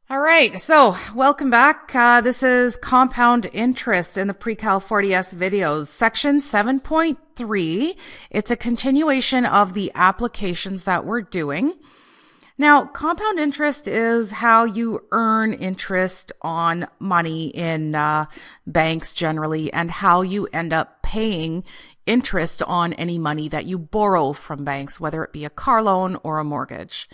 All right, so welcome back. This is compound interest in the Pre-Cal 40S videos, section 7.3. It's a continuation of the applications that we're doing. Now, compound interest is how you earn interest on money in banks generally, and how you end up paying interest on any money that you borrow from banks, whether it be a car loan or a mortgage.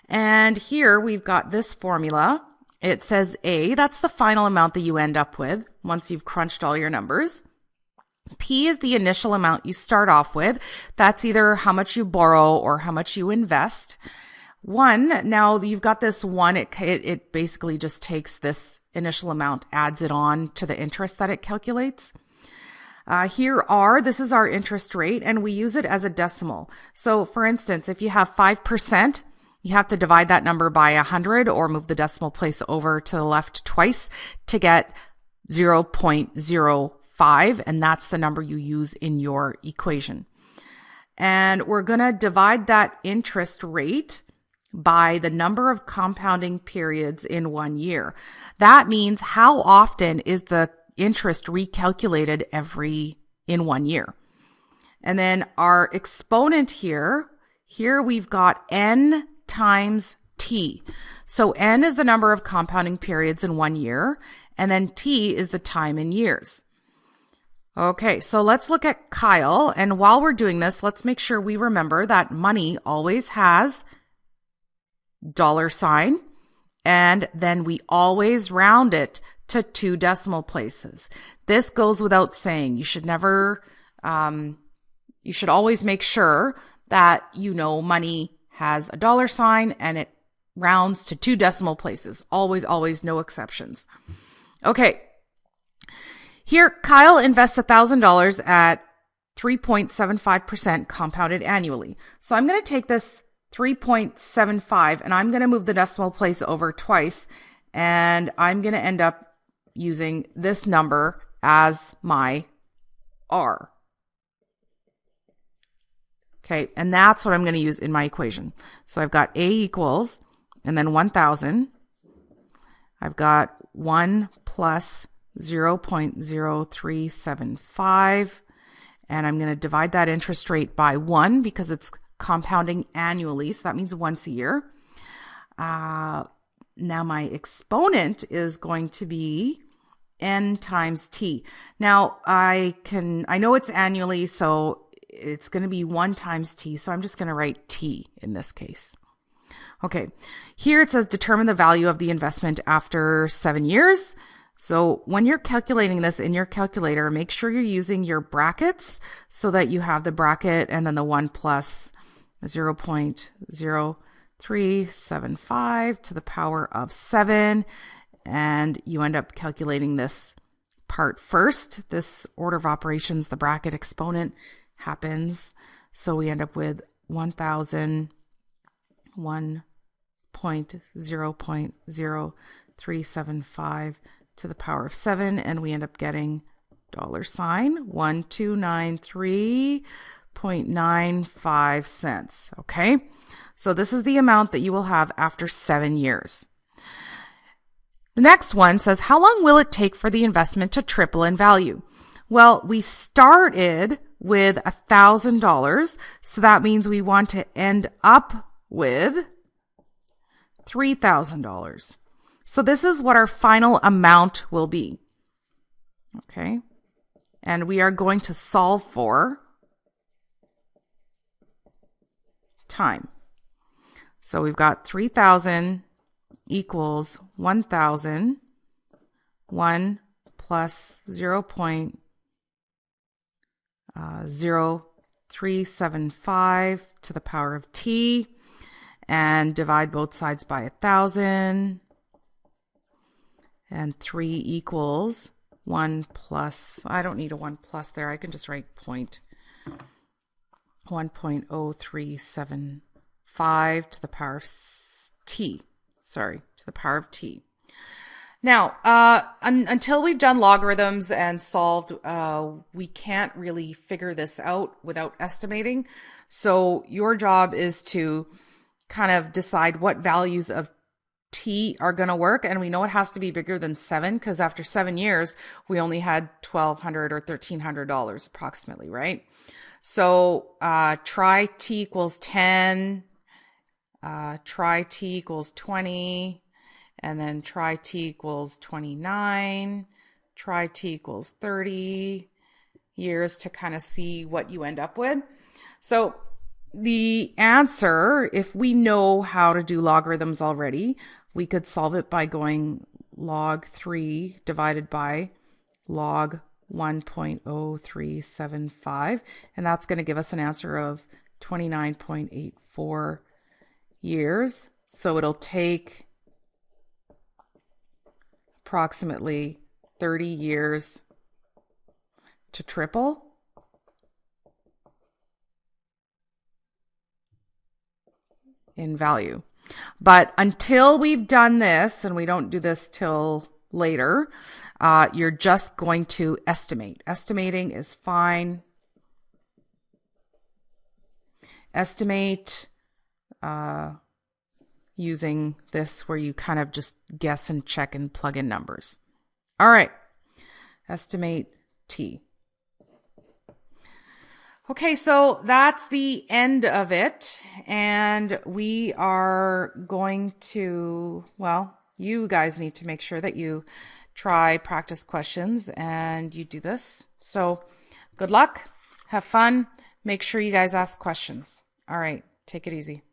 And here we've got this formula. It says A, that's the final amount that you end up with once you've crunched all your numbers. P is the initial amount you start off with. That's either how much you borrow or how much you invest. 1, now you've got this 1, it basically just takes this initial amount, adds it on to the interest that it calculates. Here this is our interest rate, and we use it as a decimal. So for instance, if you have 5%, you have to divide that number by 100 or move the decimal place over to the left twice to get 0.05, and that's the number you use in your equation. And we're going to divide that interest rate by the number of compounding periods in 1 year. That means how often is the interest recalculated in 1 year. And then our exponent here we've got n times t. So n is the number of compounding periods in 1 year, and then t is the time in years. Okay, so let's look at Kyle, and while we're doing this, let's make sure we remember that money always has $, and then we always round it to 2 decimal places. This goes without saying. You should never, you should always make sure that money has a $, and it rounds to 2 decimal places. Always, always, no exceptions. Okay. Here, Kyle invests $1,000 at 3.75% compounded annually. So I'm going to take this 3.75 and I'm going to move the decimal place over twice, and I'm going to end up using this number as my R. Okay, and that's what I'm going to use in my equation. So I've got A equals, and then 1,000. I've got 1 plus 0.0375, and I'm going to divide that interest rate by 1 because it's compounding annually, so that means once a year. Now my exponent is going to be n times t. Now I know it's annually, so it's going to be 1 times t, so I'm just going to write t in this case. Okay, here it says determine the value of the investment after 7 years. So when you're calculating this in your calculator, make sure you're using your brackets so that you have the bracket and then the 1 plus 0.0375 to the power of 7, and you end up calculating this part first. This order of operations, the bracket exponent happens, so we end up with 1,000, 1.0.0375 to the power of 7, and we end up getting $1293.95. Okay, so this is the amount that you will have after 7 years. The next one says, how long will it take for the investment to triple in value? Well, we started with $1,000, so that means we want to end up with $3,000. So this is what our final amount will be. Okay, and we are going to solve for time. So we've got 3,000 equals 1,000, 1 plus 0.0375 to the power of t, and divide both sides by 1,000, and 3 equals 1 plus, I don't need a 1 plus there, I can just write 1.0375 to the power of t. To the power of t. Now, until we've done logarithms and solved, we can't really figure this out without estimating. So your job is to kind of decide what values of t are going to work. And we know it has to be bigger than 7 because after 7 years, we only had $1,200 or $1,300 approximately, right? So try t equals 10, try t equals 20, and then try t equals 29, try t equals 30 years to kind of see what you end up with. So the answer, if we know how to do logarithms already, we could solve it by going log 3 divided by log 1.0375, and that's going to give us an answer of 29.84 years. So it'll take approximately 30 years to triple. In value. But until we've done this, and we don't do this till later, you're just going to estimate. Estimating is fine. Estimate using this where you kind of just guess and check and plug in numbers. All right. Estimate t. Okay, so that's the end of it. And we are going to, well, you guys need to make sure that you try practice questions and you do this. So good luck. Have fun. Make sure you guys ask questions. All right, take it easy.